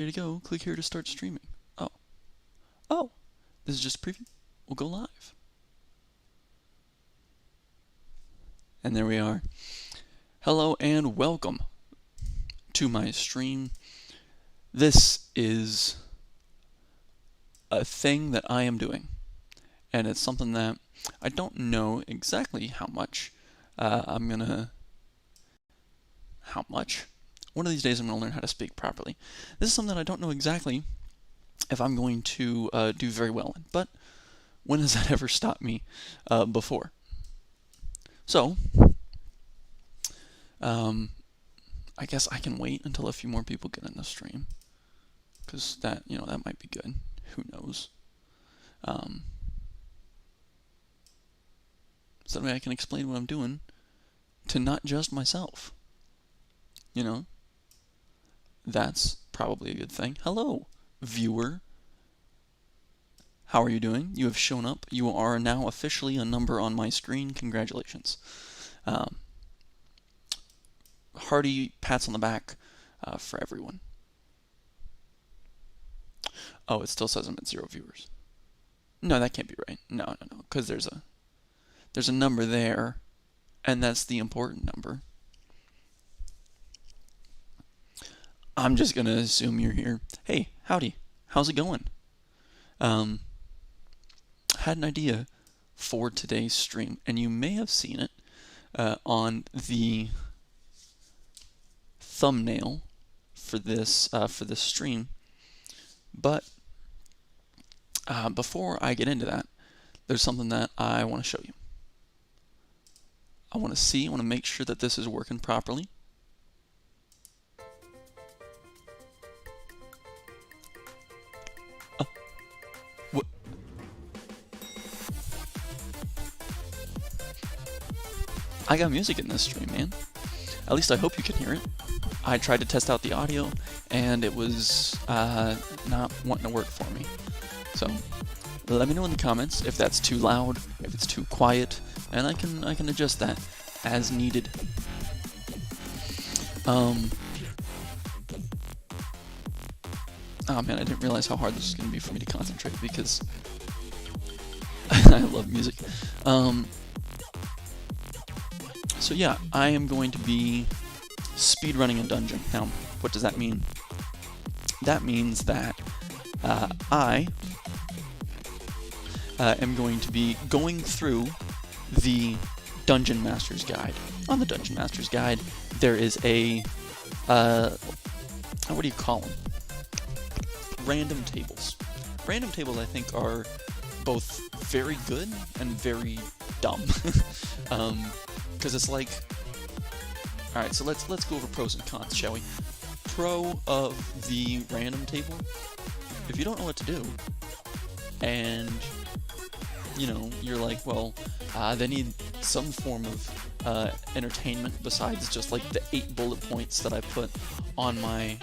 Ready to go. Click here to start streaming. Oh, this is just a preview. We'll go live. And there we are. Hello and welcome to my stream. This is a thing that I am doing, and it's something that I don't know exactly how much how much? One of these days I'm going to learn how to speak properly. This is something I don't know exactly if I'm going to do very well in, but when has that ever stopped me before? So, I guess I can wait until a few more people get in the stream, because that might be good. Who knows? So that way I can explain what I'm doing to not just myself. That's probably a good thing. Hello, viewer. How are you doing? You have shown up. You are now officially a number on my screen. Congratulations. Hearty pats on the back for everyone. Oh, it still says I'm at 0 viewers. No, that can't be right. No, because there's a number there, and that's the important number. I'm just gonna assume you're here. Hey, howdy. How's it going? Had an idea for today's stream, and you may have seen it on the thumbnail for this stream. But before I get into that, there's something that I want to show you. I want to make sure that this is working properly. What? I got music in this stream, man. At least I hope you can hear it. I tried to test out the audio, and it was not wanting to work for me. So let me know in the comments if that's too loud, if it's too quiet, and I can adjust that as needed. Oh man, I didn't realize how hard this was going to be for me to concentrate because I love music. So yeah, I am going to be speedrunning a dungeon. Now, what does that mean? That means that I am going to be going through the Dungeon Master's Guide. On the Dungeon Master's Guide, there is a what do you call them? Random tables. Random tables, I think, are both very good and very dumb. Because it's like, all right, so let's go over pros and cons, shall we? Pro of the random table: if you don't know what to do, and you're like, well, they need some form of entertainment besides just like the 8 bullet points that I put on my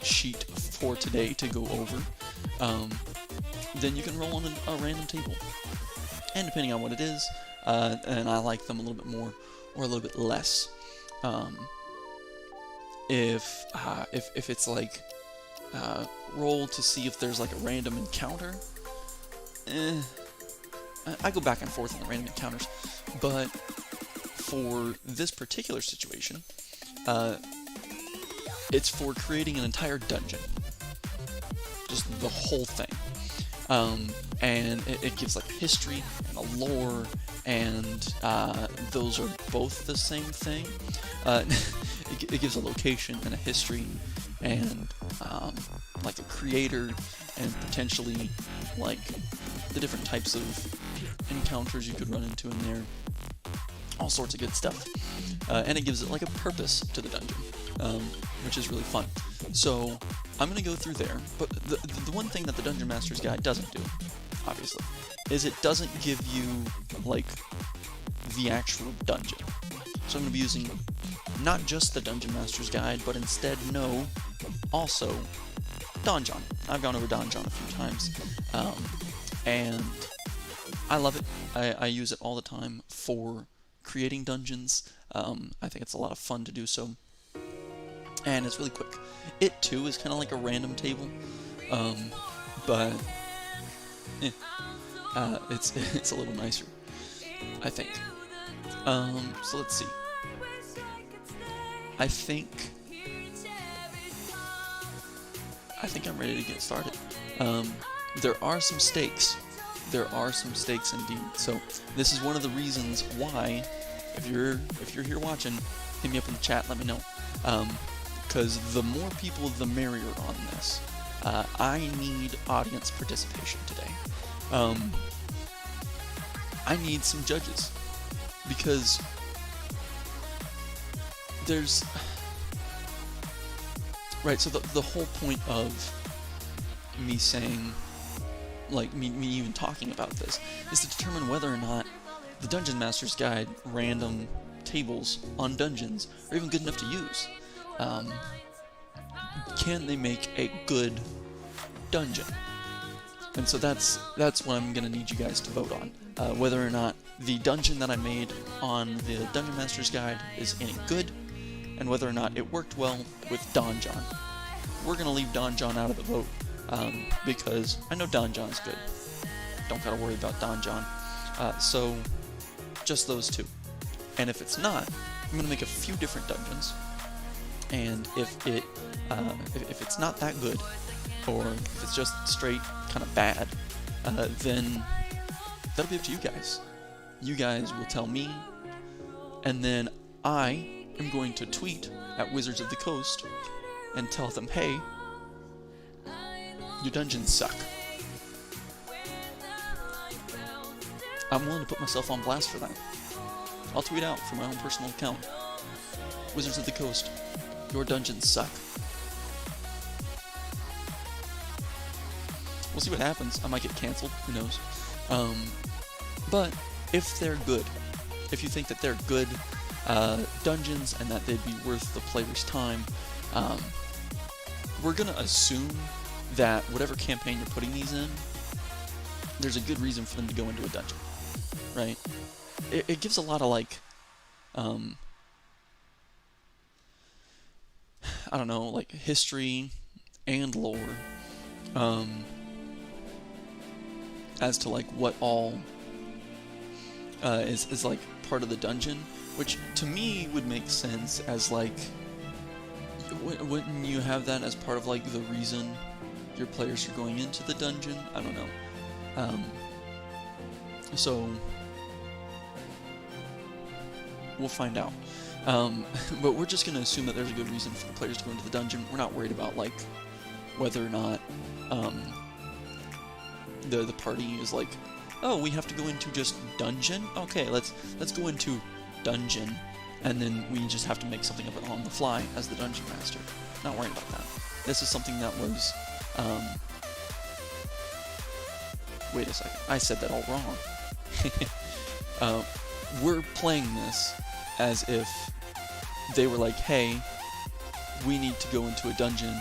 sheet for today to go over, then you can roll on a random table. And depending on what it is, and I like them a little bit more or a little bit less. If it's like roll to see if there's like a random encounter, I go back and forth on the random encounters, but for this particular situation, it's for creating an entire dungeon, just the whole thing, and it gives like history and a lore, and those are both the same thing. It gives a location and a history, and like a creator, and potentially like the different types of encounters you could run into in there, all sorts of good stuff, and it gives it like a purpose to the dungeon, which is really fun. So I'm gonna go through there, but the one thing that the Dungeon Master's Guide doesn't do, obviously, is it doesn't give you like the actual dungeon. So I'm gonna be using not just the Dungeon Master's Guide, but instead also Donjon. I've gone over Donjon a few times, and I love it. I use it all the time for creating dungeons. I think it's a lot of fun to do so. and it's really quick. It too is kind of like a random table, but it's a little nicer, I think. So let's see. I think I'm ready to get started. There are some stakes. There are some stakes indeed. So this is one of the reasons why, if you're here watching, hit me up in the chat. Let me know. Because the more people, the merrier on this. I need audience participation today. I need some judges, because there's right. So the whole point of me saying, like me even talking about this, is to determine whether or not the Dungeon Master's Guide random tables on dungeons are even good enough to use. Can they make a good dungeon? And so that's what I'm going to need you guys to vote on. Whether or not the dungeon that I made on the Dungeon Master's Guide is any good, and whether or not it worked well with Don John. We're going to leave Don John out of the vote, because I know Don John's good. Don't got to worry about Don John. So just those two. And if it's not, I'm going to make a few different dungeons. And if it's not that good, or if it's just straight kind of bad, then that'll be up to you guys. You guys will tell me, and then I am going to tweet at Wizards of the Coast and tell them, hey, your dungeons suck. I'm willing to put myself on blast for that. I'll tweet out from my own personal account. Wizards of the Coast, your dungeons suck. We'll see what happens. I might get canceled, who knows. But if they're good, if you think that they're good dungeons and that they'd be worth the player's time, we're gonna assume that whatever campaign you're putting these in, there's a good reason for them to go into a dungeon, right? It gives a lot of, like, I don't know, like history and lore, as to like what all is like part of the dungeon, which to me would make sense as like, wouldn't you have that as part of like the reason your players are going into the dungeon? I don't know. So we'll find out. But we're just going to assume that there's a good reason for the players to go into the dungeon. We're not worried about like whether or not the party is like, oh, we have to go into just dungeon? Okay, let's go into dungeon, and then we just have to make something of it on the fly as the dungeon master. Not worried about that. This is something that was wait a second, I said that all wrong. We're playing this as if they were like, hey, we need to go into a dungeon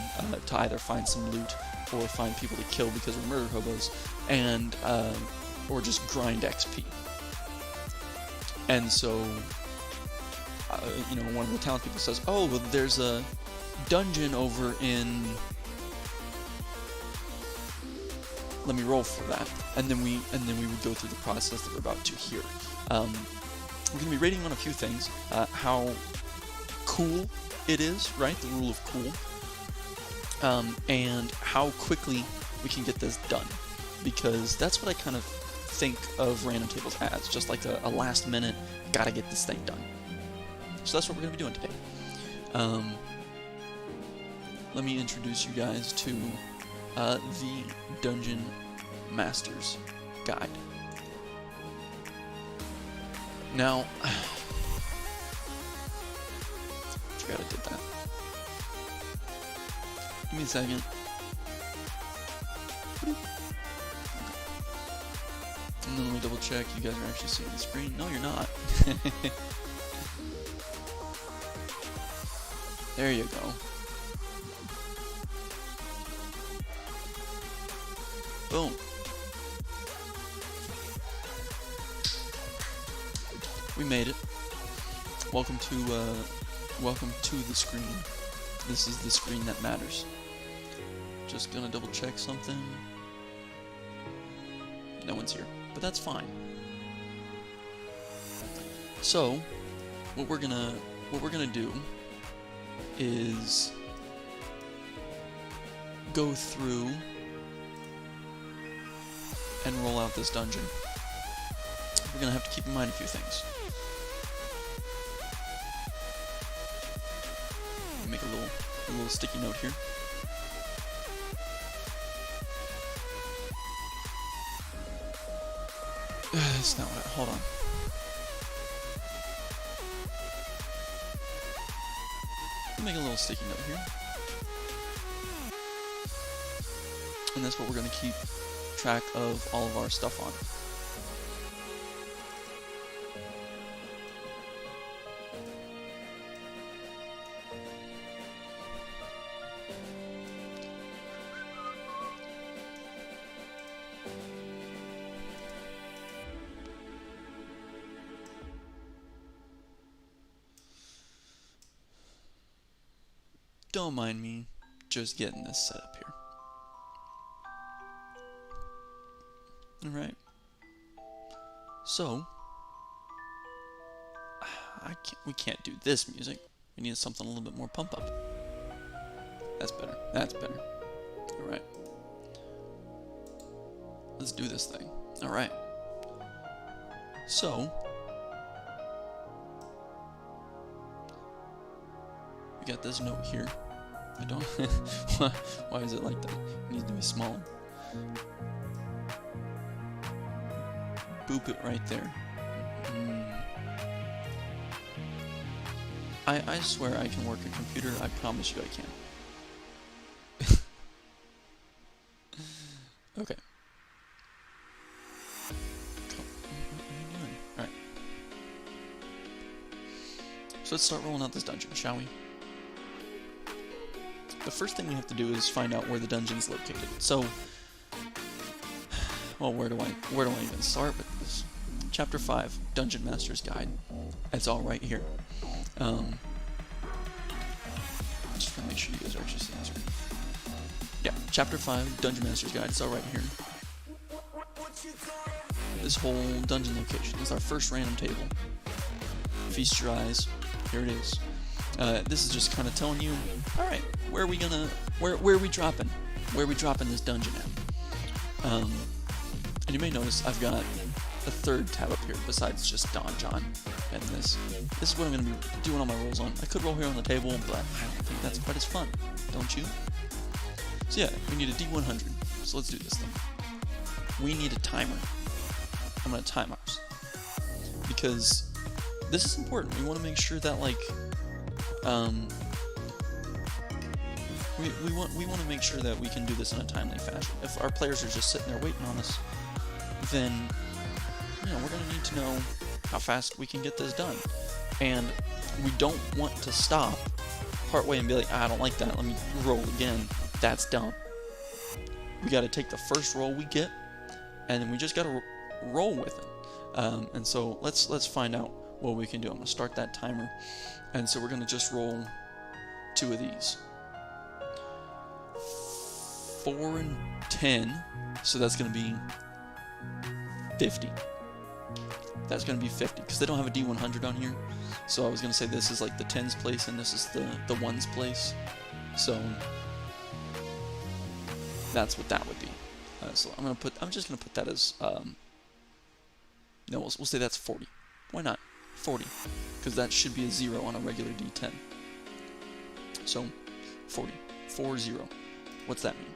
to either find some loot or find people to kill because we're murder hobos, and or just grind XP. And so, you know, one of the townspeople says, oh, well, there's a dungeon over in... Let me roll for that, and then we would go through the process that we're about to hear. We're going to be rating on a few things. How cool it is, right? The rule of cool. And how quickly we can get this done. Because that's what I kind of think of random tables as. Just like a last minute, gotta get this thing done. So that's what we're going to be doing today. Let me introduce you guys to the Dungeon Master's Guide. Now, forgot I did that. Give me a second. Okay. And then let me double check you guys are actually seeing the screen. No, you're not. There you go. Boom. We made it. Welcome to the screen. this is the screen that matters. Just gonna double check something. No one's here, but that's fine. So, what we're gonna do is go through and roll out this dungeon. We're gonna have to keep in mind a few things. Make a little sticky note here. That's not what hold on. Make a little sticky note here. And that's what we're going to keep track of all of our stuff on. Don't mind me just getting this set up here. Alright. So, we can't do this music. We need something a little bit more pump up. That's better. That's better. Alright. Let's do this thing. Alright. So, we got this note here. I don't... Why is it like that? It needs to be smaller. Boop it right there. I swear I can work a computer. I promise you I can. Okay. What are you doing? Alright. So let's start rolling out this dungeon, shall we? The first thing we have to do is find out where the dungeon's located. So, well, where do I even start with this? Chapter 5, Dungeon Master's Guide. It's all right here. Just to make sure you guys are actually seeing this right. Yeah, Chapter 5, Dungeon Master's Guide. It's all right here. This whole dungeon location is our first random table. Feast your eyes. Here it is. This is just kind of telling you, all right, where are we dropping? Where are we dropping this dungeon at? And you may notice I've got a third tab up here besides just Don John and this. This is what I'm going to be doing all my rolls on. I could roll here on the table, but I don't think that's quite as fun, don't you? So yeah, we need a D100. So let's do this thing. We need a timer. I'm going to time ours because this is important. We want to make sure that like we want to make sure that we can do this in a timely fashion. If our players are just sitting there waiting on us, then you know we're going to need to know how fast we can get this done. And we don't want to stop partway and be like, I don't like that, let me roll again. That's dumb. We got to take the first roll we get, and then we just got to roll with it. And so let's find out what we can do. I'm going to start that timer, and so we're going to just roll 2 of these. 4 and 10, so that's going to be 50. That's going to be 50, because they don't have a D100 on here. So I was going to say this is like the 10's place, and this is the 1's place. So that's what that would be. So I'm just going to put that as, no, we'll say that's 40. Why not? 40, because that should be a 0 on a regular D10. So 40, 40. What's that mean?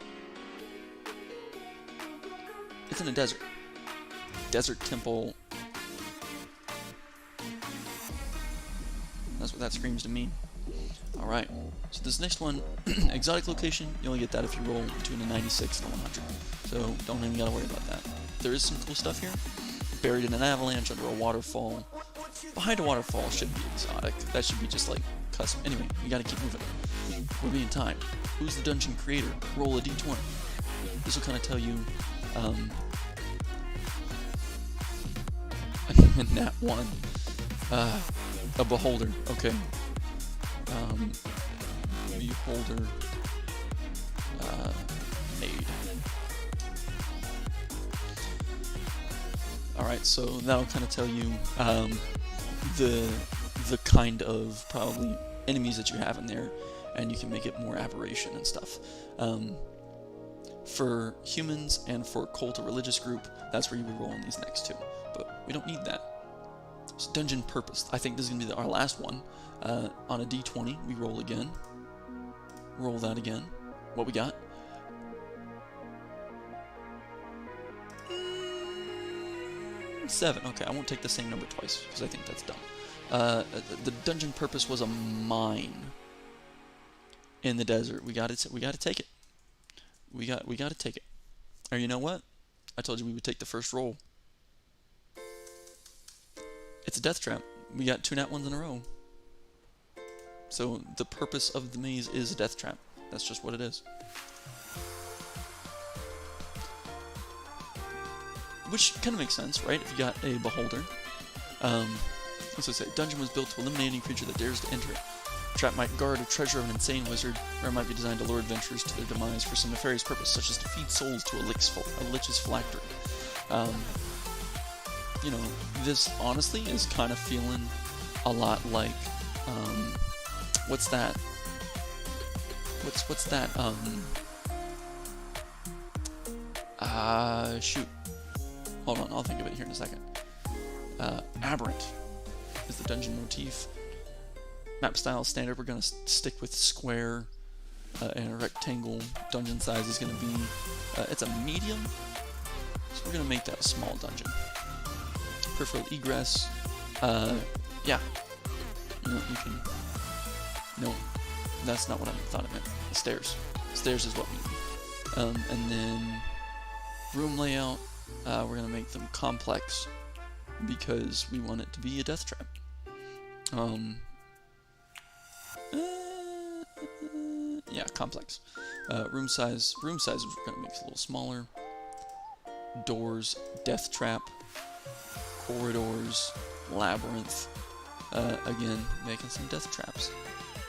It's in a desert. Desert temple. That's what that screams to me. Alright, so this next one, exotic location, you only get that if you roll between a 96 and a 100. So don't even gotta worry about that. There is some cool stuff here. Buried in an avalanche, under a waterfall. Behind a waterfall should be exotic. That should be just like custom. Anyway, we gotta keep moving. We're being timed. Who's the dungeon creator? Roll a d20. This will kind of tell you, nat 1. A beholder. Okay. beholder made. Alright, so that'll kind of tell you the kind of probably enemies that you have in there, and you can make it more aberration and stuff. For humans and for cult or religious group, that's where you would roll in these next two, but we don't need that. So dungeon purpose, I think this is going to be our last one. On a d20, we roll again. Roll that again. What we got? 7. Okay, I won't take the same number twice, because I think that's dumb. The dungeon purpose was a mine in the desert. We gotta take it. We gotta take it. Or you know what? I told you we would take the first roll. It's a death trap. We got 2 nat 1s in a row. So the purpose of the maze is a death trap. That's just what it is. Which kind of makes sense, right? If you got a beholder. Let's just say, dungeon was built to eliminate any creature that dares to enter it. Trap might guard a treasure of an insane wizard, or it might be designed to lure adventurers to their demise for some nefarious purpose, such as to feed souls to a lich's phylactery. You know, this honestly is kind of feeling a lot like, what's that? What's that? Shoot. Hold on, I'll think of it here in a second. Aberrant is the dungeon motif. Map style standard, we're going to stick with square, and a rectangle. Dungeon size is going to be, it's a medium, so we're going to make that a small dungeon. Peripheral egress, yeah, you can, no, that's not what I thought it meant. The stairs. Stairs is what we need. And then room layout, we're going to make them complex because we want it to be a death trap. Yeah, complex. Room size we're going to make it a little smaller. Doors, death trap. Corridors, labyrinth. Again, making some death traps.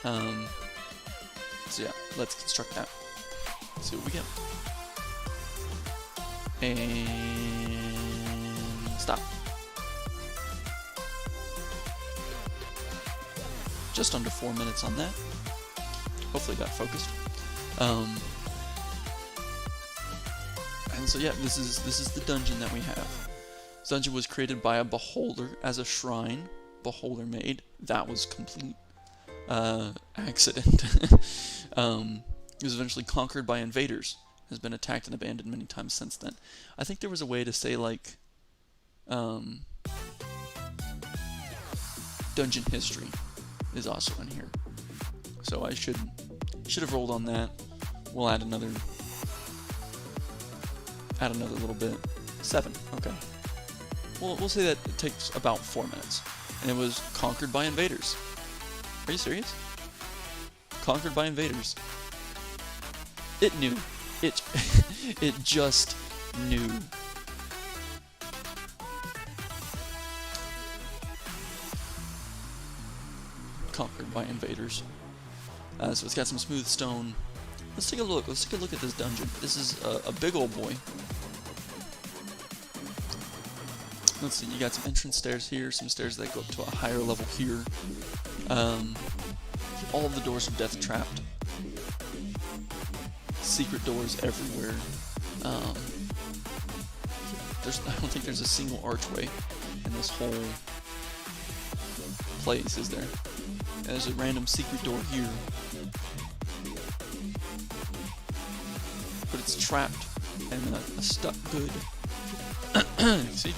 So yeah, let's construct that. See what we get. And stop. Just under 4 minutes on that. Hopefully got focused. And so yeah, this is the dungeon that we have. This dungeon was created by a beholder as a shrine. Beholder made. That was complete accident. It was eventually conquered by invaders. Has been attacked and abandoned many times since then. I think there was a way to say like dungeon history is also in here. So I should have rolled on that. We'll add another little bit. 7. Okay. We'll say that it takes about 4 minutes. And it was conquered by invaders. Are you serious? Conquered by invaders. It knew. It just knew. Conquered by invaders. So it's got some smooth stone. Let's take a look. Let's take a look at this dungeon. This is a big old boy. Let's see. You got some entrance stairs here. Some stairs that go up to a higher level here. All of the doors are death trapped. Secret doors everywhere. I don't think there's a single archway in this whole place, is there? And there's a random secret door here. But it's trapped and stuck good. Excuse me.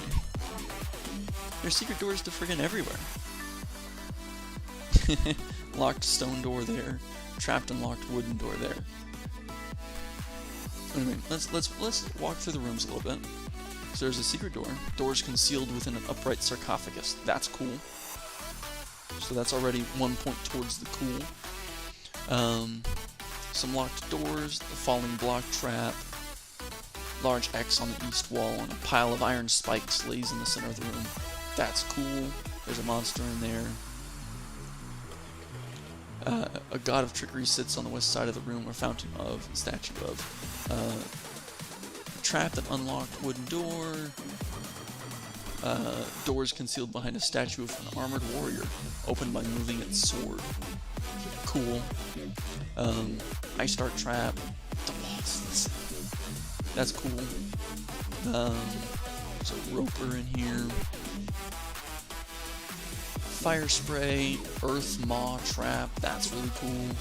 There's secret doors to friggin' everywhere. Locked stone door there. Trapped and locked wooden door there. Anyway, let's walk through the rooms a little bit. So there's a secret door. Doors concealed within an upright sarcophagus. That's cool. So that's already 1 point towards the cool. Some locked doors, the falling block trap, large X on the east wall, and a pile of iron spikes lays in the center of the room. That's cool. There's a monster in there. A god of trickery sits on the west side of the room, a fountain of, statue of. A trap that unlocked wooden door. Doors concealed behind a statue of an armored warrior, opened by moving its sword. Cool. Ice dart trap. That's cool. There's a roper in here. Fire spray, earth maw trap. That's really cool.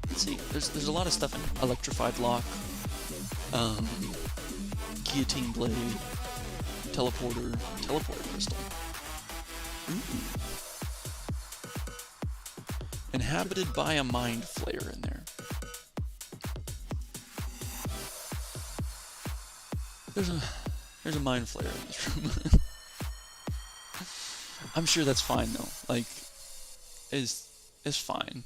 Let's see. There's a lot of stuff in here. Electrified lock. Guillotine blade. Teleporter crystal. Ooh. Inhabited by a mind flayer in there. There's a mind flayer in this room. I'm sure that's fine though. Like, it's fine.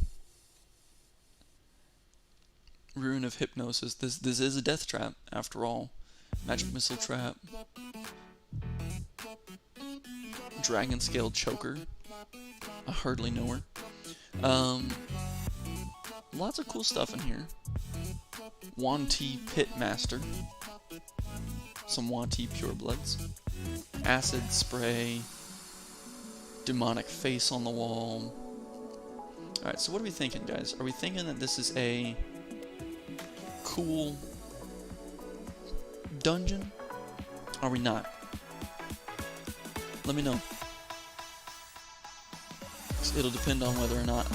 Rune of hypnosis. This is a death trap after all. Magic missile trap. Dragon scale choker. I hardly know her. Lots of cool stuff in here. Wanti pit master. Some Wanti purebloods. Acid spray. Demonic face on the wall. Alright, so what are we thinking, guys? Are we thinking that this is a cool dungeon? Are we not? Let me know. It'll depend on whether or not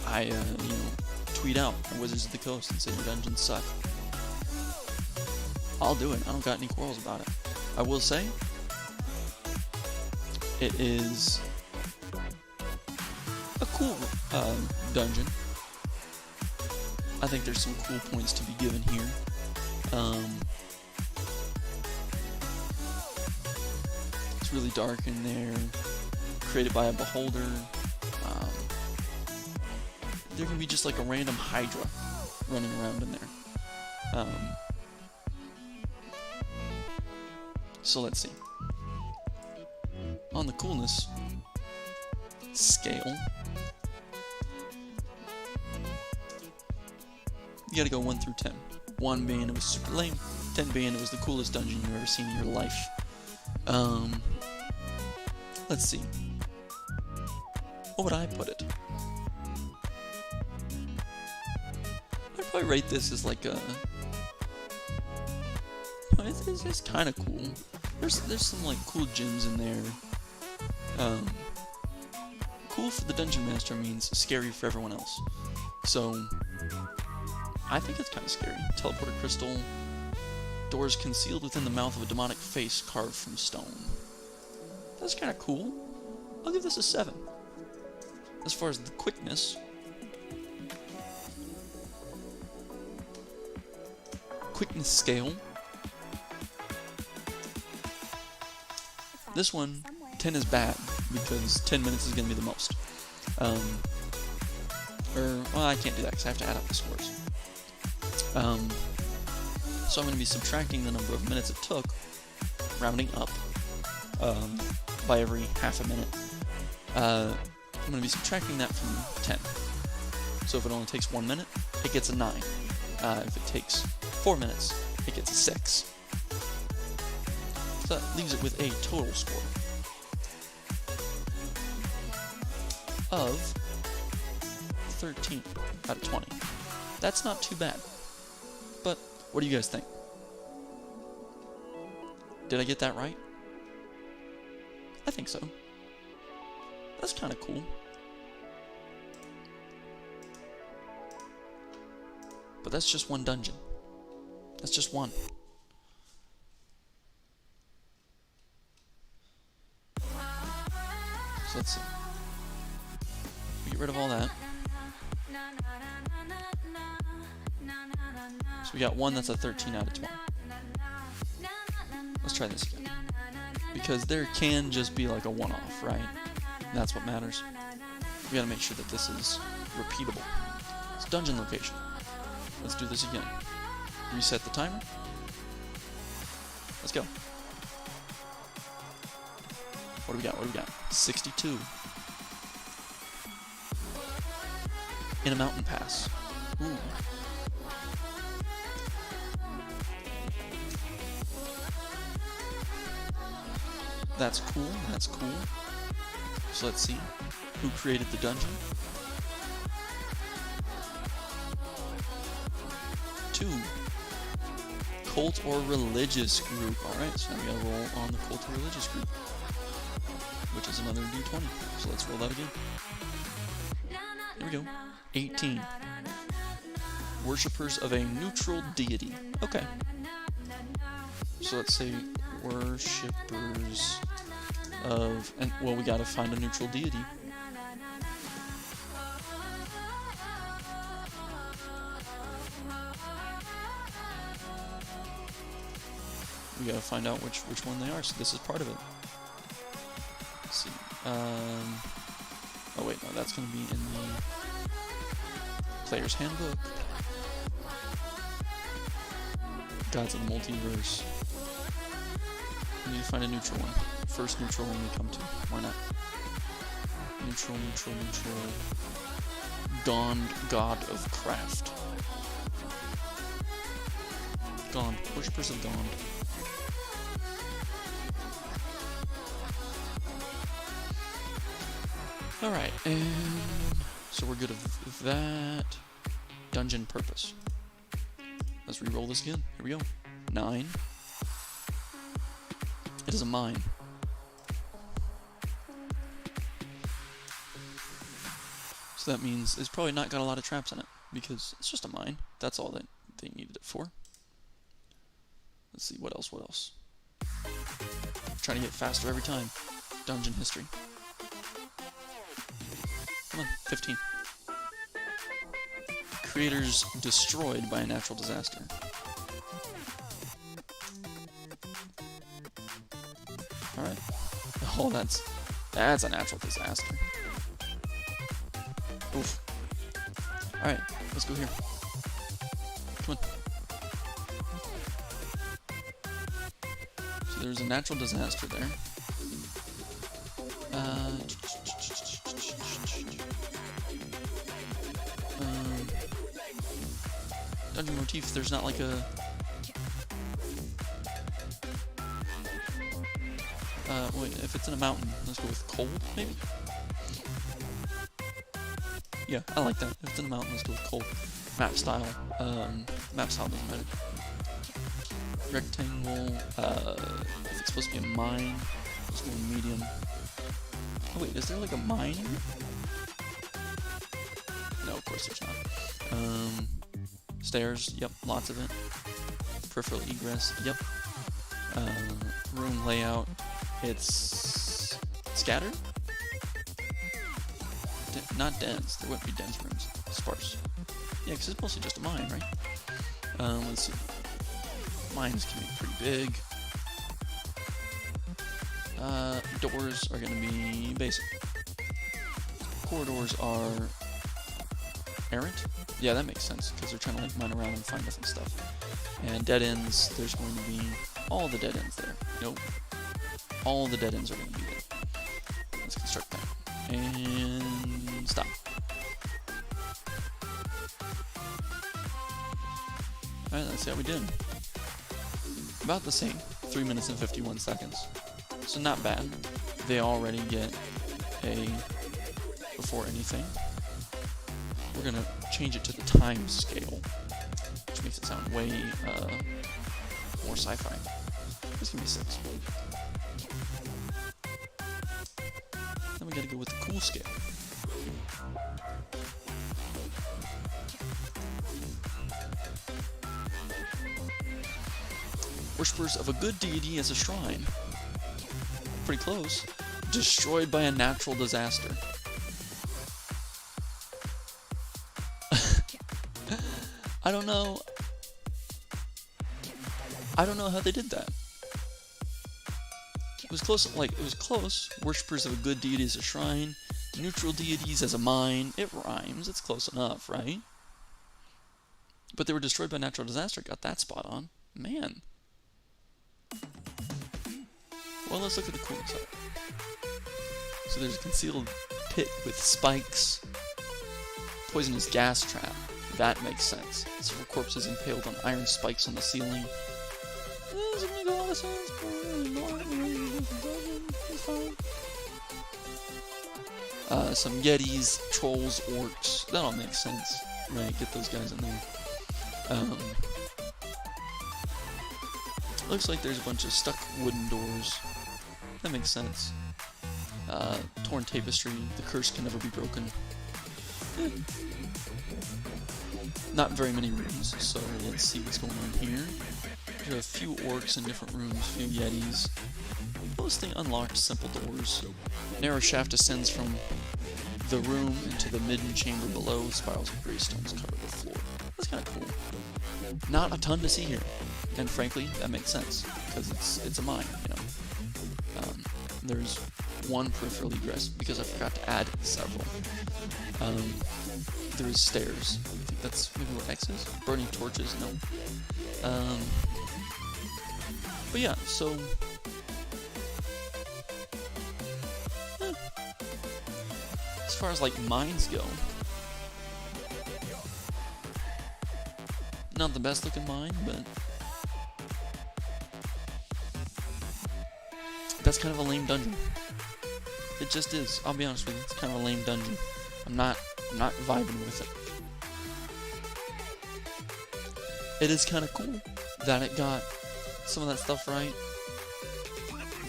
I tweet out at Wizards of the Coast and say your dungeons suck. I'll do it. I don't got any quarrels about it. I will say, it is a cool dungeon. I think there's some cool points to be given here. It's really dark in there. Created by a beholder. There can be just like a random Hydra running around in there. So let's see. On the coolness scale, you gotta go 1 through 10. 1 being it was super lame, 10 being it was the coolest dungeon you've ever seen in your life. Let's see. What would I put it? I'd probably rate this as like a... It's kind of cool. There's some like cool gems in there. Cool for the dungeon master means scary for everyone else. So I think it's kind of scary. Teleporter crystal. Doors concealed within the mouth of a demonic face carved from stone. That's kind of cool. I'll give this a 7. As far as the quickness, scale, this one, 10 is bad, because 10 minutes is going to be the most. Well, I can't do that, because I have to add up the scores. So I'm going to be subtracting the number of minutes it took, rounding up, by every half a minute. I'm going to be subtracting that from 10. So if it only takes 1 minute, it gets a 9. If it takes 4 minutes, it gets a 6. So that leaves it with a total score of 13 out of 20. That's not too bad. But what do you guys think? Did I get that right? I think so. That's kind of cool. But that's just one dungeon. That's just one. So let's see. We get rid of all that. So we got one that's a 13 out of 20. Let's try this again. Because there can just be like a one-off, right? And that's what matters. We gotta make sure that this is repeatable. It's dungeon location. Let's do this again. Reset the timer. Let's go. What do we got? 62. in a mountain pass. Ooh. That's cool, that's cool. So let's see. Who created the dungeon? 2. Cult or religious group. Alright, so now we gotta roll on the cult or religious group, which is another d20. So let's roll that again. Here we go. 18. Worshippers of a neutral deity. Okay. So let's say worshippers of, and well, we gotta find a neutral deity. We gotta find out which one they are, so this is part of it. Let's see. Oh wait, no, that's gonna be in the player's handbook. Gods of the Multiverse. We need to find a neutral one. First neutral one we come to. Why not? Neutral. Gond, God of Craft. Gond. Worshippers of Gond. Alright, and so we're good with that. Dungeon purpose. Let's re-roll this again. Here we go. 9. It is a mine. So that means it's probably not got a lot of traps in it, because it's just a mine. That's all that they needed it for. Let's see, what else? Trying to get faster every time. Dungeon history. Come on, 15. Creators destroyed by a natural disaster. Alright. Oh, that's a natural disaster. Oof. Alright, let's go here. Come on. So there's a natural disaster there. Dungeon motif, there's not like a... wait, if it's in a mountain, let's go with cold, maybe? Yeah, I like that. If it's in a mountain, let's go with cold. Map style doesn't matter. Rectangle, if it's supposed to be a mine, let's go with medium. Oh wait, is there like a mine in it? No, of course there's not. Stairs, yep, lots of it. Peripheral egress, yep. Room layout, it's scattered? Not dense, there wouldn't be dense rooms. Sparse. Yeah, because it's mostly just a mine, right? Let's see. Mines can be pretty big. Doors are going to be basic. Corridors are errant. Yeah, that makes sense, because they're trying to like mine around and find different stuff. And dead ends, there's going to be all the dead ends there. Nope. All the dead ends are going to be there. Let's construct that. And stop. Alright, let's see how we did. About the same. 3 minutes and 51 seconds. So not bad. They already get a before anything. We're gonna change it to the time scale, which makes it sound way more sci-fi. This can be 6. Then we gotta go with the cool scale. Worshippers of a good deity as a shrine. Pretty close. Destroyed by a natural disaster. I don't know how they did that. It was close, it was close. Worshippers of a good deity as a shrine. Neutral deities as a mine. It rhymes. It's close enough, right? But they were destroyed by natural disaster. Got that spot on. Man. Well, let's look at the coolness of it. So there's a concealed pit with spikes. Poisonous gas trap. That makes sense. Several corpses impaled on iron spikes on the ceiling. Doesn't make a lot of sense, but it's fine. Some yetis, trolls, orcs. That all makes sense. Right, get those guys in there. Looks like there's a bunch of stuck wooden doors. That makes sense. Torn tapestry. The curse can never be broken. Not very many rooms, so let's see what's going on here. There are a few orcs in different rooms, a few yetis. Mostly unlocked simple doors. Narrow shaft ascends from the room into the midden chamber below. Spirals of greystones cover the floor. That's kind of cool. Not a ton to see here, and frankly, that makes sense because it's a mine, you know. There's one peripheral egress because I forgot to add several. There's stairs. I think that's maybe what X is. Burning torches, no. But yeah, so as far as like mines go, not the best looking mine, but that's kind of a lame dungeon. It just is. I'll be honest with you. It's kind of a lame dungeon. I'm not vibing with it. It is kind of cool that it got some of that stuff right.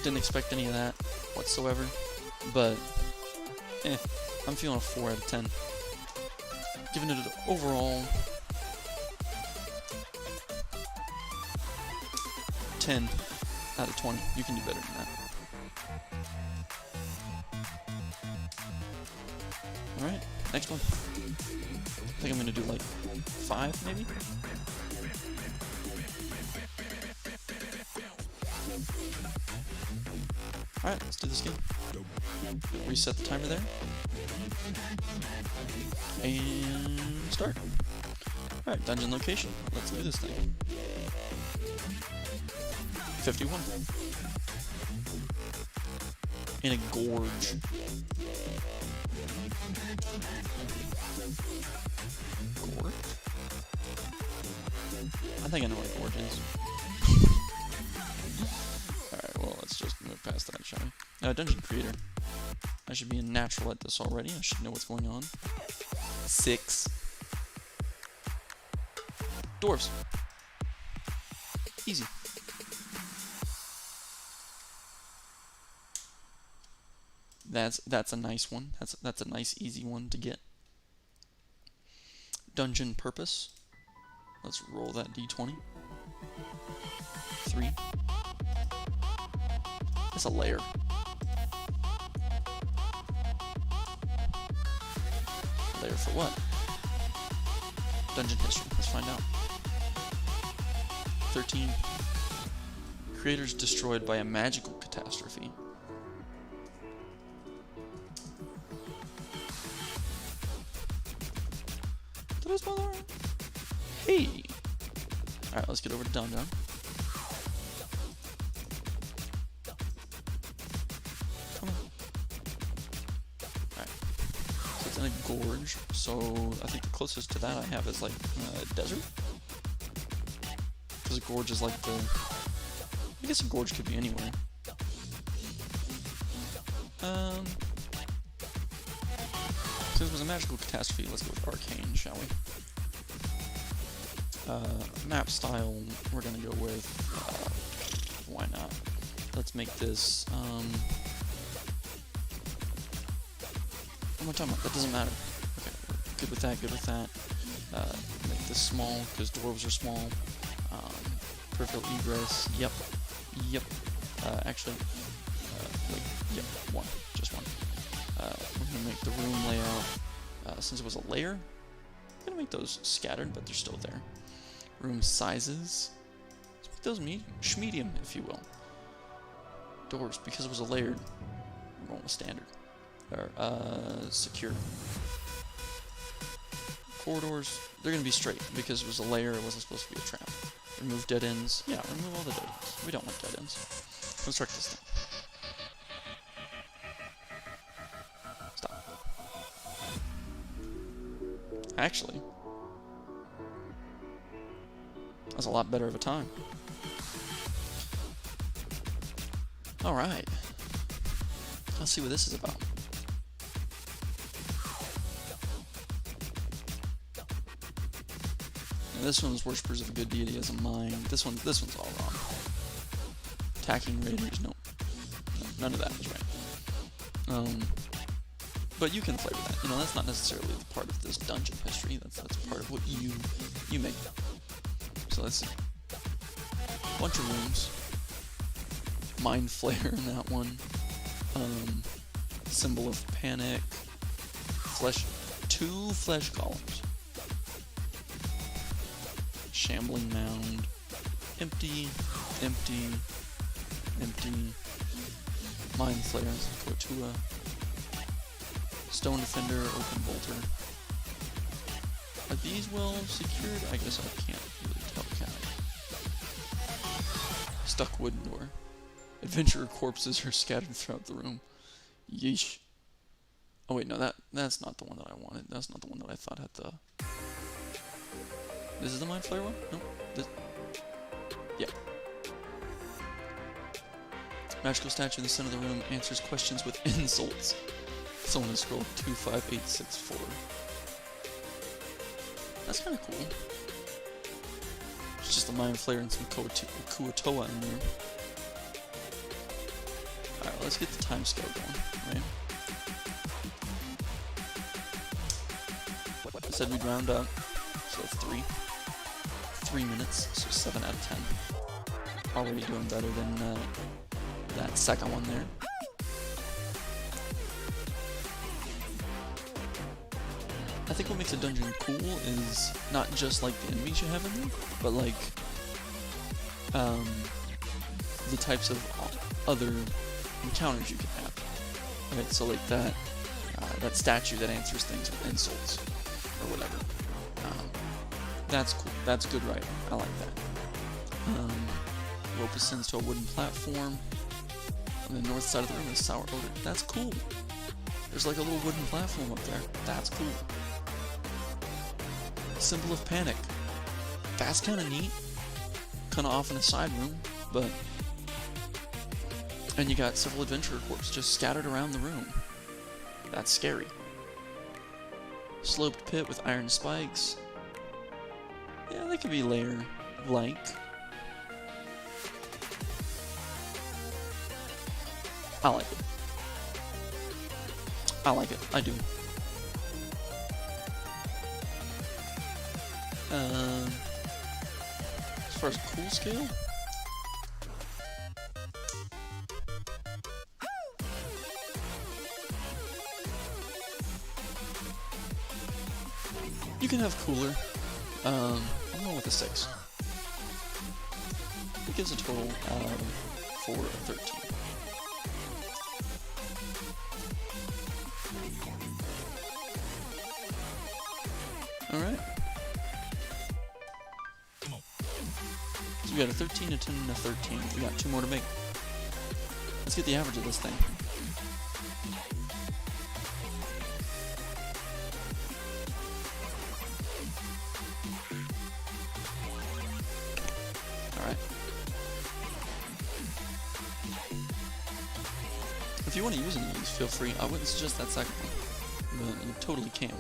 Didn't expect any of that whatsoever. But, I'm feeling a 4 out of 10. Giving it an overall 10 out of 20. You can do better than that. Alright, next one. I think I'm gonna do like 5 maybe? Alright, let's do this again. Reset the timer there. And start. Alright, dungeon location. Let's do this thing. 51. In a gorge. Gorge? I think I know what a gorge is. Alright, well, let's just move past that, shall we? Dungeon creator. I should be a natural at this already. I should know what's going on. 6. Dwarves. Easy. That's a nice one. That's a nice easy one to get. Dungeon purpose. Let's roll that d20. 3. It's a lair. Lair for what? Dungeon history. Let's find out. 13. Creators destroyed by a magical catastrophe. Hey! Alright, let's get over to Down Down. Come on. Alright. So it's in a gorge, so I think the closest to that I have is like desert? Because a gorge is like the... I guess a gorge could be anywhere. Since it was a magical catastrophe, let's go with arcane, shall we? Map style, we're gonna go with, why not? Let's make this, what am I talking about? That doesn't matter. Okay, good with that, good with that. Make this small, because dwarves are small. Peripheral egress, yep. Actually, wait, yep, one, just one. We're gonna make the room layout, since it was a layer, I'm gonna make those scattered, but they're still there. Room sizes, let's make those medium, if you will. Doors, because it was a layered, we're going with standard. Or, secure. Corridors, they're gonna be straight, because it was a layer, it wasn't supposed to be a trap. Remove dead ends, yeah, remove all the dead ends. We don't want dead ends. Construct this thing. Stop. Actually, that's a lot better of a time. Alright. Let's see what this is about. Now this one's worshippers of a good deity as a mind. This one's all wrong. Attacking raiders, no, none of that is right. But you can play with that. You know, that's not necessarily the part of this dungeon history. That's part of what you make. So let's see. Bunch of rooms. Mind Flare in that one. Symbol of Panic. Two flesh columns. Shambling Mound. Empty. Mind Flare. Kotua. Stone Defender. Open Bolter. Are these well secured? I guess I can't really tell, can I? Stuck wooden door. Adventurer corpses are scattered throughout the room. Yeesh. Oh wait, no, that's not the one that I wanted. That's not the one that I thought had the... This is the Mind Flare one? No? This... Yeah. Magical statue in the center of the room answers questions with insults. Someone has scrolled 25864. That's kind of cool. It's just a Mind Flare and some Kuatoa in there. Alright, let's get the time scale going, right? I said we'd round up, so that's 3. 3 minutes, so 7 out of 10. Already doing better than that second one there. I think what makes a dungeon cool is not just like the enemies you have in there, but like the types of other encounters you can have. Right, so like that statue that answers things with insults or whatever. That's cool. That's good writing. I like that. Rope ascends to a wooden platform. On the north side of the room is sour odor. That's cool. There's like a little wooden platform up there. That's cool. Symbol of Panic. That's kind of neat. Kind of off in a side room, but... And you got several adventurer corpses just scattered around the room. That's scary. Sloped pit with iron spikes. Yeah, that could be lair-like. I like it. I like it. I do. As far as cool scale? You can have cooler. I'm going with a 6. It gives a total of 4 of 13. Alright. So we got a 13, a 10, and a 13. We got 2 more to make. Let's get the average of this thing. Alright. If you want to use any of these, feel free. I wouldn't suggest that second one, but you totally can.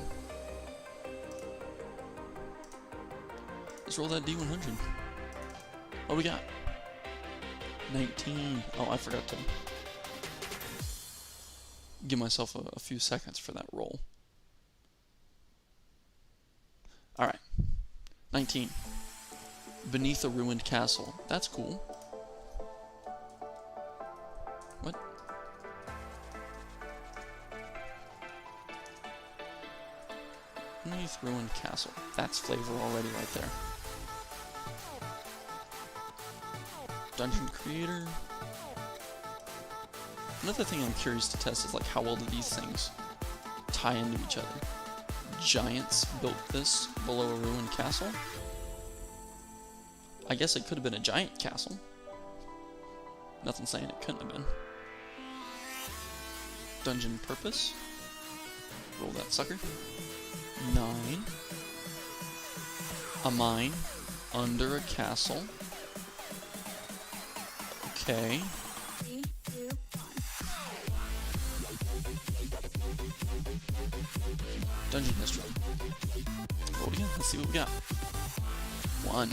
Let's roll that D100. What do we got? 19. Oh, I forgot to give myself a few seconds for that roll. Alright. 19. Beneath a ruined castle. That's cool. What? Beneath ruined castle. That's flavor already right there. Dungeon creator. Another thing I'm curious to test is like how well do these things tie into each other. Giants built this below a ruined castle. I guess it could have been a giant castle. Nothing saying it couldn't have been. Dungeon purpose. Roll that sucker. 9. A mine under a castle. Okay. 3, 2, 1. Dungeon history. Roll again. Let's see what we got. 1.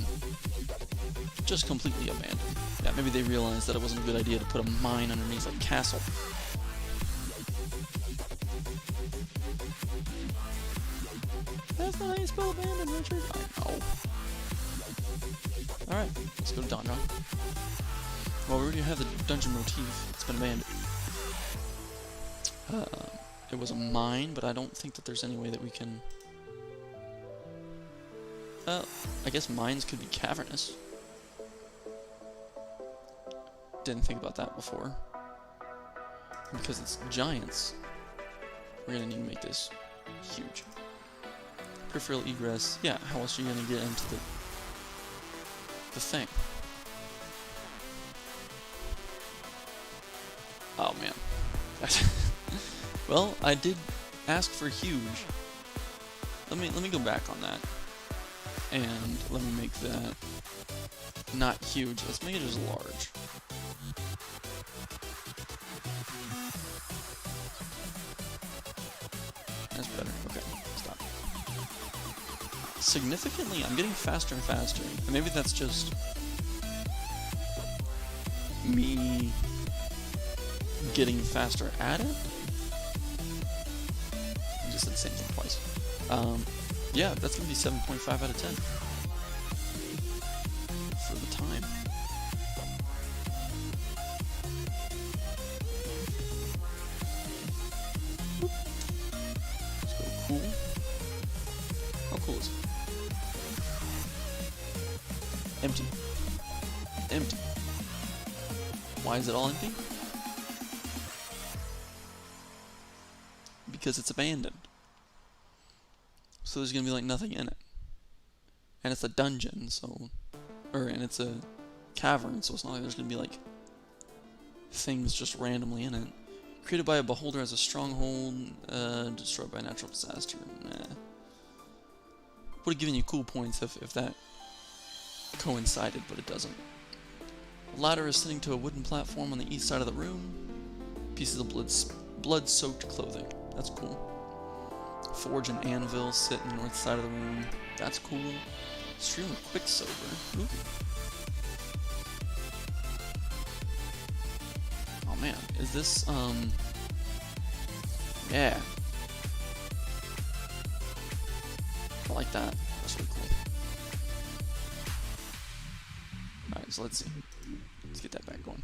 Just completely abandoned. Yeah, maybe they realized that it wasn't a good idea to put a mine underneath a castle. That's not how you spell abandoned, Richard. I know. Alright, let's go to Donjon. Well, we already have the dungeon motif. It's been abandoned. It was a mine, but I don't think that there's any way that we can... I guess mines could be cavernous. Didn't think about that before. Because it's giants, we're gonna need to make this huge. Peripheral egress. Yeah, how else are you gonna get into the thing? Oh man. Well, I did ask for huge. Let me go back on that. And let me make that not huge. Let's make it just large. That's better. Okay, stop. Significantly, I'm getting faster and faster. And maybe that's just me getting faster at it. I just said the same thing twice. Yeah, that's gonna be 7.5 out of 10 for the time. Let's go cool. How cool is it? Empty. Empty. Why is it all empty? Because it's abandoned. So there's gonna be like nothing in it. And it's a dungeon, so... and it's a cavern, so it's not like there's gonna be like things just randomly in it. Created by a beholder as a stronghold, destroyed by a natural disaster. Nah. Would have given you cool points if that coincided, but it doesn't. A ladder is sitting to a wooden platform on the east side of the room. Pieces of blood-soaked clothing. That's cool. Forge and anvil sit in the north side of the room. That's cool. Stream of quicksilver. Ooh. Oh man, is this yeah. I like that. That's really cool. Alright, so let's see. Let's get that back going.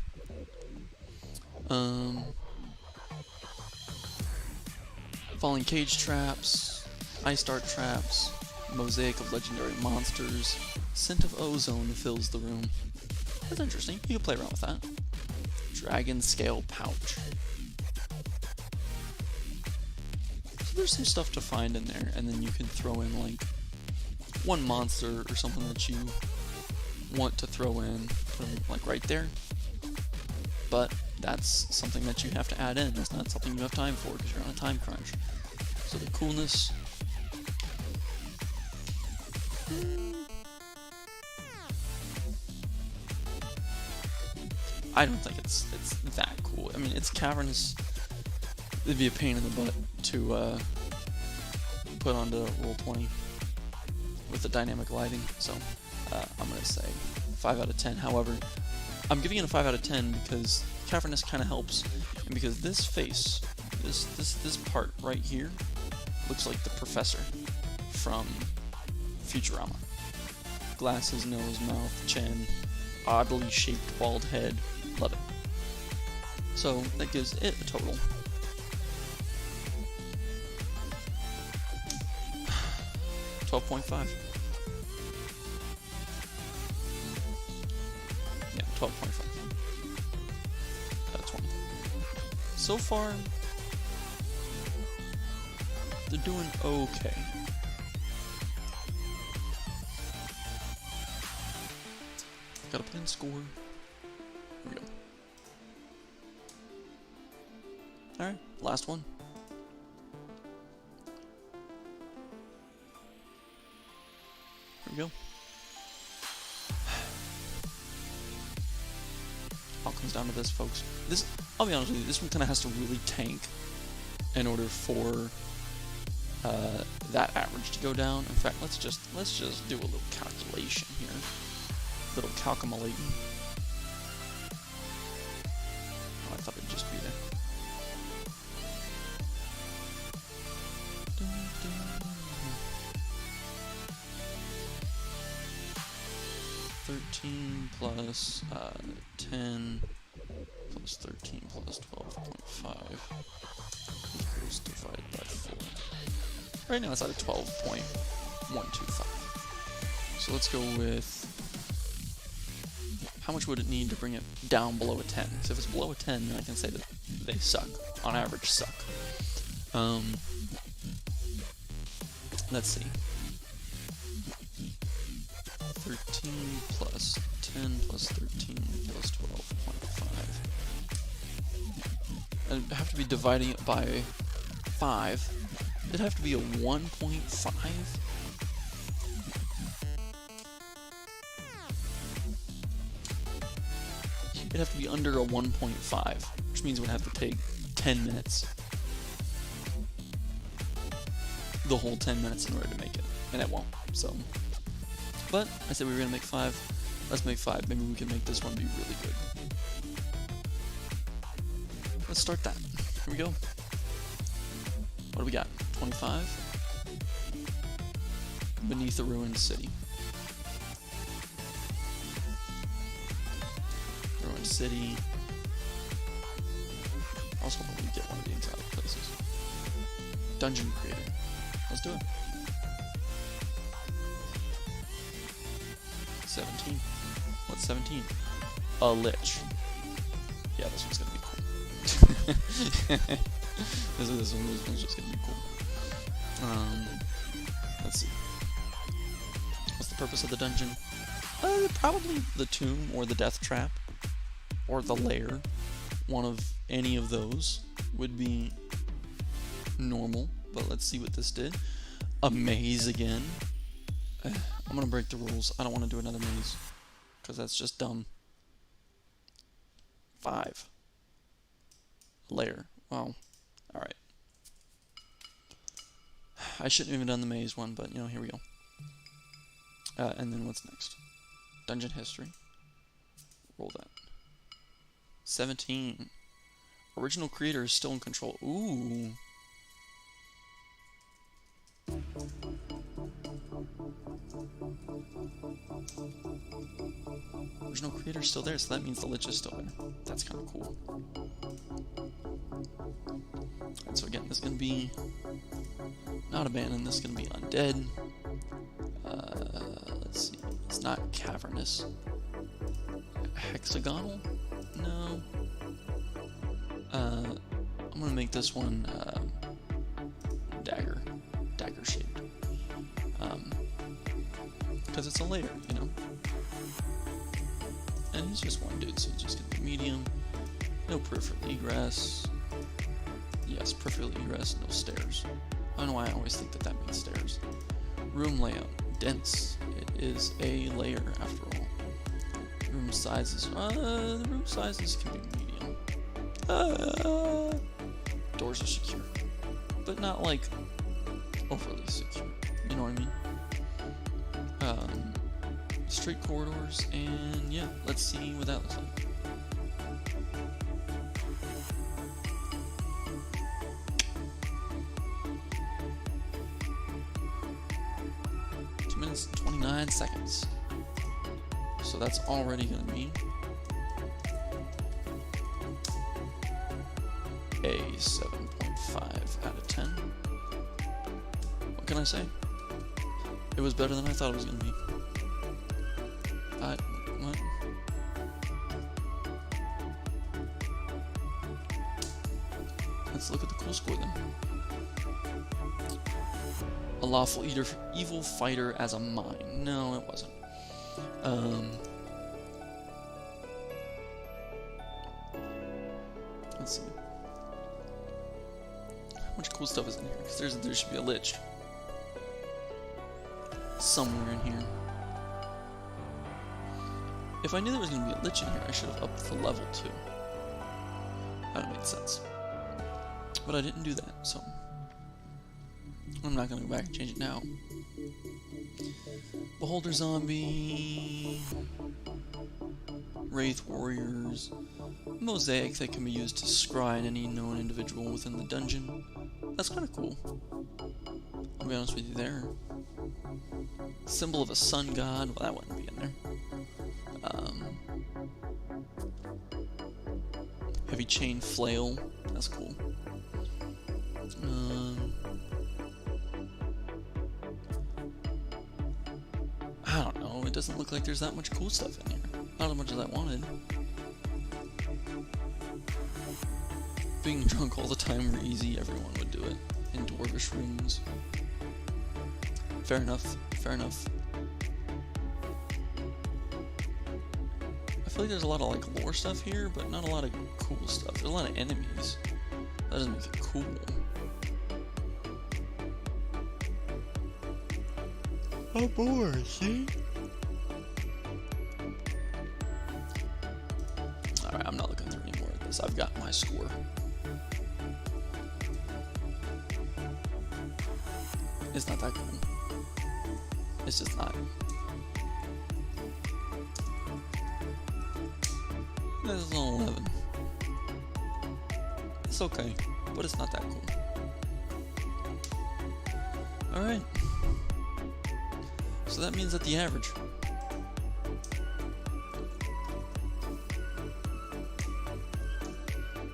Falling cage traps, ice dart traps, mosaic of legendary monsters, scent of ozone fills the room. That's interesting. You can play around with that. Dragon scale pouch. So there's some stuff to find in there, and then you can throw in like one monster or something that you want to throw in, put them like right there. But that's something that you have to add in. That's not something you have time for because you're on a time crunch. So the coolness. I don't think it's that cool. I mean, it's cavernous. It'd be a pain in the butt to put onto Roll20 with the dynamic lighting. So I'm gonna say 5 out of 10. However, I'm giving it a 5 out of 10 because cavernous kind of helps, and because this face, this part right here, looks like the professor from Futurama. Glasses, nose, mouth, chin, oddly shaped bald head. Love it. So that gives it a total 12.5. Yeah, 12.5. Out of 20. So far, they're doing okay. Gotta put in score. Here we go. Alright, last one. we go. All comes down to this, folks. This, I'll be honest with you, this one kind of has to really tank in order for that average to go down. In fact, let's just do a little calculation here. A little calculating. Oh, I thought it'd just be there. 13 plus 10 plus 13 plus 12.5 equals divided by 4. Right now it's at a 12.125. So let's go with, how much would it need to bring it down below a 10? So if it's below a 10, then I can say that they suck. On average, suck. Let's see. 13 plus 10 plus 13 plus 12.5. I'd have to be dividing it by 5. It'd have to be a 1.5. It'd have to be under a 1.5, which means it would have to take 10 minutes. The whole 10 minutes in order to make it, and it won't, so. But I said we were gonna make 5. Let's make 5. Maybe we can make this one be really good. Let's start that. Here we go. What do we got? 25. Beneath a ruined city. Ruined city. Also, we get one of the exotic places. Dungeon creator. Let's do it. 17. What's 17? A lich. Yeah, this one's gonna be cool. this one's just gonna be cool. Let's see. What's the purpose of the dungeon? Probably the tomb or the death trap or the lair. One of any of those would be normal. But let's see what this did. A maze again. I'm gonna break the rules. I don't want to do another maze because that's just dumb. 5. Layer. Well, alright. I shouldn't have even done the maze one, but you know, here we go. And then what's next? Dungeon history. Roll that. 17. Original creator is still in control. Ooh. Original creator's still there, so that means the lich is still there. That's kind of cool. And so again, this is going to be not abandoned, this is going to be undead. Let's see, it's not cavernous. Hexagonal? No. I'm going to make this one dagger shaped. Because it's a layer, you know? And he's just one dude, so he's just gonna be medium. No peripheral egress. Yes, peripheral egress, no stairs. I don't know why I always think that that means stairs. Room layout, dense. It is a layer after all. Room sizes, the room sizes can be medium. Doors are secure, but not like overly secure. You know what I mean? Straight corridors, and yeah, let's see what that looks like. Two minutes and 29 seconds. So that's already gonna be a 7.5 out of 10. What can I say? It was better than I thought it was gonna be. What? Let's look at the cool score then. A lawful evil fighter as a mine. No, it wasn't. Let's see. How much cool stuff is in here? Because there should be a lich. somewhere in here. If I knew there was going to be a lich in here, I should have upped the level too. That would make sense. But I didn't do that, so I'm not going to go back and change it now. Beholder zombie, wraith warriors, mosaic that can be used to scry any known individual within the dungeon. That's kind of cool. I'll be honest with you there. Symbol of a sun god, well, that wouldn't be in there. Heavy chain flail, that's cool. I don't know, it doesn't look like there's that much cool stuff in here. Not as much as I wanted. Being drunk all the time were easy, everyone would do it. In dwarvish rooms. Fair enough, fair enough. I feel like there's a lot of like lore stuff here, but not a lot of cool stuff. There's a lot of enemies. That doesn't make it cool. Oh boy, see? Alright, I'm not looking through any more of this. I've got my score. It's not that cool. It's just not. This is an 11. It's okay, but it's not that cool. Alright. So that means that the average.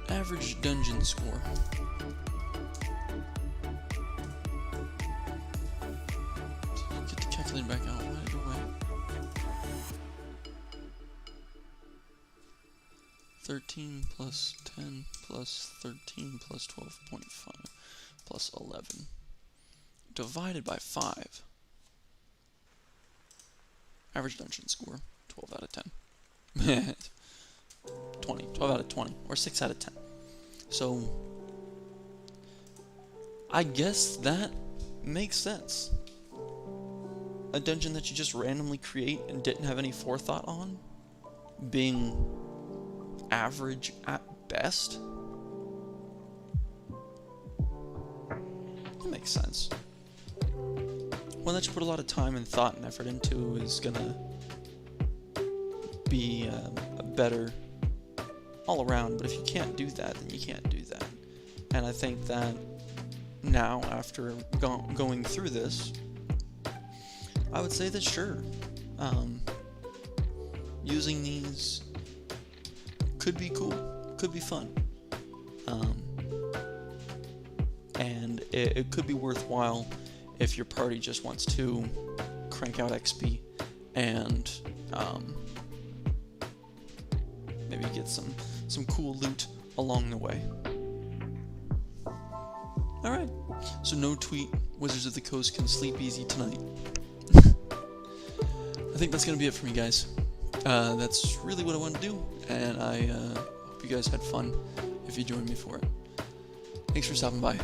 Average dungeon score. Get the calculator back out. Why did it go away? 13 plus 10 plus 13 plus 12.5 plus 11 divided by 5. Average dungeon score 12 out of 10. 20, 12 out of 20, or 6 out of 10. So I guess that makes sense. A dungeon that you just randomly create and didn't have any forethought on being average at best. That makes sense. One that you put a lot of time and thought and effort into is gonna be a better all around, but if you can't do that, then you can't do that. And I think that now, after going through this, I would say that sure, using these could be cool, could be fun, and it could be worthwhile if your party just wants to crank out XP and maybe get some cool loot along the way. Alright, so no tweet, Wizards of the Coast can sleep easy tonight. I think that's going to be it for me, guys. That's really what I wanted to do, and I hope you guys had fun if you joined me for it. Thanks for stopping by.